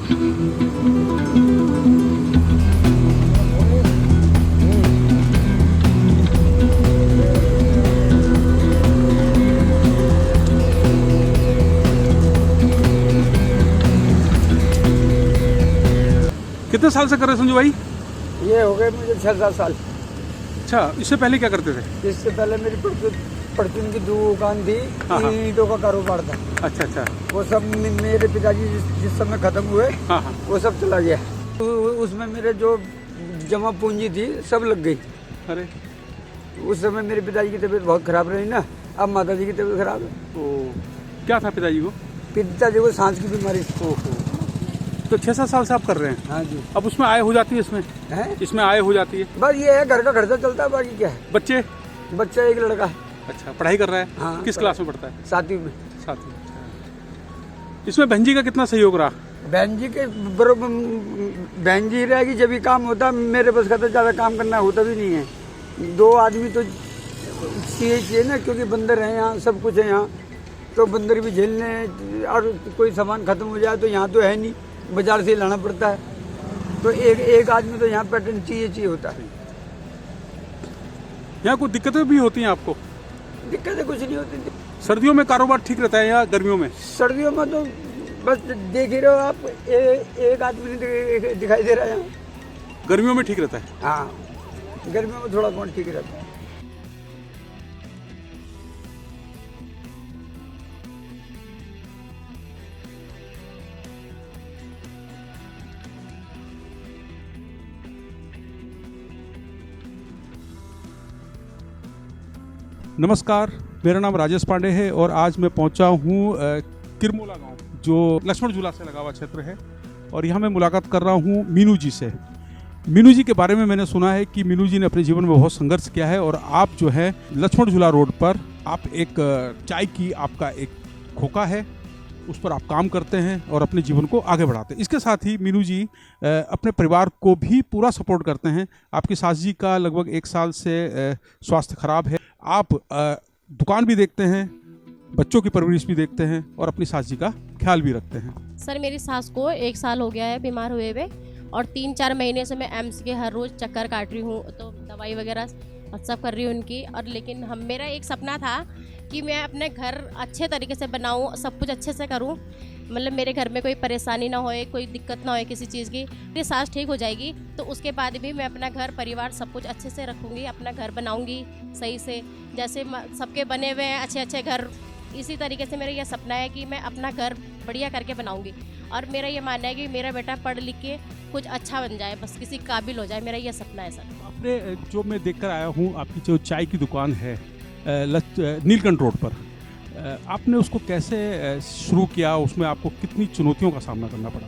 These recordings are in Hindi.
कितने साल से कर रहे हैं संजू भाई? ये हो गए मुझे 6-7 साल। अच्छा, इससे पहले क्या करते थे? इससे पहले मेरी परचून की दुकान थी, हाँ। ईंटों का कारोबार था। अच्छा अच्छा। वो सब मेरे पिताजी जिस समय खत्म हुए, हाँ। वो सब चला गया। उसमें मेरे जो जमा पूंजी थी सब लग गई। अरे उस समय मेरे पिताजी की तबीयत बहुत खराब रही ना, अब माता जी की तबीयत खराब है। तो क्या था पिताजी को? पिताजी को सांस की बीमारी। ओहो, तो 6-7 साल से आप कर रहे हैं? हाँ जी। अब उसमें आय हो जाती है? इसमें आय हो जाती है? बस ये है, घर का खर्चा चलता है, बाकी क्या है। बच्चे? बच्चा एक लड़का है। अच्छा, पढ़ाई कर रहा है? हाँ, किस क्लास में पढ़ता है? 7वीं में। 7वीं। अच्छा। इसमें बहन जी का कितना सहयोग रहा? बहन जी के बरोबर बहन जी रहेगी जब भी काम होता, मेरे बस का तो ज़्यादा काम करना होता भी नहीं है। 2 आदमी तो चाहिए ना, क्योंकि बंदर हैं यहाँ, सब कुछ है यहाँ, तो बंदर भी झेलने, और कोई सामान खत्म हो जाए तो यहाँ तो है नहीं, बाजार से लाना पड़ता है, तो एक आदमी तो यहाँ पैटर्न चाहिए होता है। यहाँ कोई दिक्कतें भी होती हैं आपको? दिक्कतें कुछ नहीं होती थी। सर्दियों में कारोबार ठीक रहता है या गर्मियों में? सर्दियों में तो बस देख ही रहे हो आप, एक आदमी नहीं दिखाई दे रहा है यहाँ। गर्मियों में ठीक रहता है? हाँ, गर्मियों में थोड़ा बहुत ठीक रहता है। नमस्कार, मेरा नाम राजेश पांडे है और आज मैं पहुंचा हूं किरमोला गांव, जो लक्ष्मण झूला से लगा हुआ क्षेत्र है, और यहाँ मैं मुलाकात कर रहा हूं मीनू जी से। मीनू जी के बारे में मैंने सुना है कि मीनू जी ने अपने जीवन में बहुत संघर्ष किया है, और आप जो है लक्ष्मण झूला रोड पर आप एक चाय की आपका एक खोखा है, उस पर आप काम करते हैं और अपने जीवन को आगे बढ़ाते हैं। इसके साथ ही मीनू जी अपने परिवार को भी पूरा सपोर्ट करते हैं। आपकी सास जी का लगभग 1 साल से स्वास्थ्य खराब है। आप दुकान भी देखते हैं, बच्चों की परवरिश भी देखते हैं और अपनी सास जी का ख्याल भी रखते हैं। सर, मेरी सास को 1 साल हो गया है बीमार हुए हुए, और 3-4 महीने से मैं एम्स के हर रोज़ चक्कर काट रही हूँ, तो दवाई वगैरह सब कर रही हूँ उनकी। और लेकिन मेरा एक सपना था कि मैं अपने घर अच्छे तरीके से बनाऊँ, सब कुछ अच्छे से करूँ, मतलब मेरे घर में कोई परेशानी ना होए, कोई दिक्कत ना होए किसी चीज़ की। मेरी सास ठीक हो जाएगी तो उसके बाद भी मैं अपना घर परिवार सब कुछ अच्छे से रखूँगी, अपना घर बनाऊँगी सही से, जैसे सबके बने हुए हैं अच्छे अच्छे घर। इसी तरीके से मेरा यह सपना है कि मैं अपना घर बढ़िया करके बनाऊँगी, और मेरा ये मानना है कि मेरा बेटा पढ़ लिख के कुछ अच्छा बन जाए, बस किसी काबिल हो जाए, मेरा ये सपना है सर। आपने जो मैं देख कर आया हूँ, आपकी जो चाय की दुकान है नीलकंठ रोड पर, आपने उसको कैसे शुरू किया? उसमें आपको कितनी चुनौतियों का सामना करना पड़ा?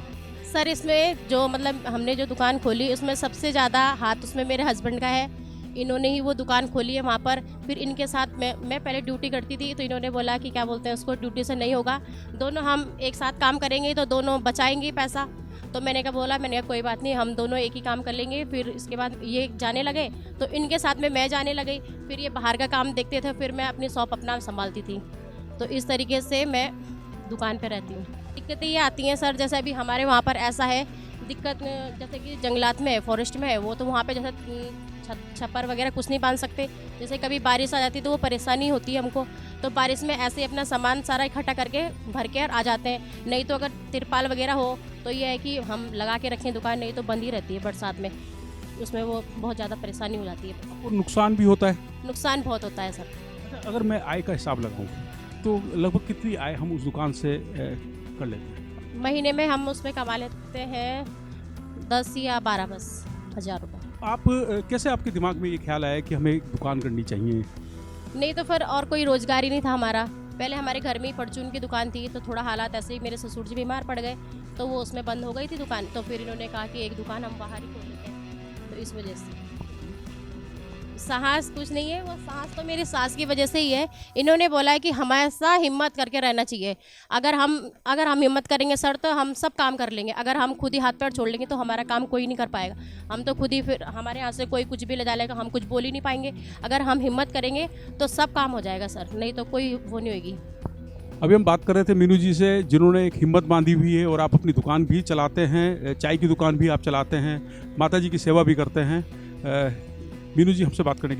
सर, इसमें जो मतलब हमने जो दुकान खोली, उसमें सबसे ज़्यादा हाथ उसमें मेरे हस्बैंड का है। इन्होंने ही वो दुकान खोली है वहाँ पर। फिर इनके साथ मैं पहले ड्यूटी करती थी, तो इन्होंने बोला कि क्या बोलते हैं उसको, ड्यूटी से नहीं होगा, दोनों हम एक साथ काम करेंगे तो दोनों बचाएंगे पैसा। तो मैंने कहा कोई बात नहीं, हम दोनों एक ही काम कर लेंगे। फिर इसके बाद ये जाने लगे तो इनके साथ में मैं जाने लगी, फिर ये बाहर का काम देखते थे, फिर मैं अपनी शॉप अपना संभालती थी। तो इस तरीके से मैं दुकान पे रहती हूँ। दिक्कतें ये आती हैं सर, जैसे अभी हमारे वहाँ पर ऐसा है दिक्कत, जैसे कि जंगलात में है, फॉरेस्ट में है, वो तो वहाँ पे जैसे छप्पर वगैरह कुछ नहीं बांध सकते। जैसे कभी बारिश आ जाती है तो वो परेशानी होती है हमको, तो बारिश में ऐसे अपना सामान सारा इकट्ठा करके भर के आ जाते हैं। नहीं तो अगर तिरपाल वगैरह हो तो ये है कि हम लगा के रखें दुकान, नहीं तो बंद ही रहती है बरसात में, उसमें वो बहुत ज़्यादा परेशानी हो जाती है। और नुकसान भी होता है? नुकसान बहुत होता है सर। अगर मैं आय का हिसाब लगाऊं तो लगभग कितनी आय हम उस दुकान से कर लेते हैं? महीने में हम उसमें कमा लेते हैं 10 या 12 बस हज़ार रुपये। आप कैसे, आपके दिमाग में ये ख्याल आया कि हमें एक दुकान करनी चाहिए? नहीं तो फिर और कोई रोज़गार ही नहीं था हमारा। पहले हमारे घर में ही परचून की दुकान थी, तो थोड़ा हालात ऐसे ही, मेरे ससुर जी बीमार पड़ गए तो वो उसमें बंद हो गई थी दुकान। तो फिर इन्होंने कहा कि एक दुकान हम बाहर ही खोल लेते हैं, तो इस वजह से। साहस कुछ नहीं है, वो साहस तो मेरी सास की वजह से ही है। इन्होंने बोला है कि हमेशा हिम्मत करके रहना चाहिए। अगर हम हिम्मत करेंगे सर तो हम सब काम कर लेंगे। अगर हम खुद ही हाथ पैर छोड़ लेंगे तो हमारा काम कोई नहीं कर पाएगा। हम तो खुद ही, फिर हमारे यहाँ से कोई कुछ भी ले डालेगा, हम कुछ बोल ही नहीं पाएंगे। अगर हम हिम्मत करेंगे तो सब काम हो जाएगा सर, नहीं तो कोई वो नहीं होगी। अभी हम बात कर रहे थे मीनू जी से, जिन्होंने एक हिम्मत बांधी हुई है और आप अपनी दुकान भी चलाते हैं, चाय की दुकान भी आप चलाते हैं, माता जी की सेवा भी करते हैं। मीनू जी, हमसे बात करने के लिए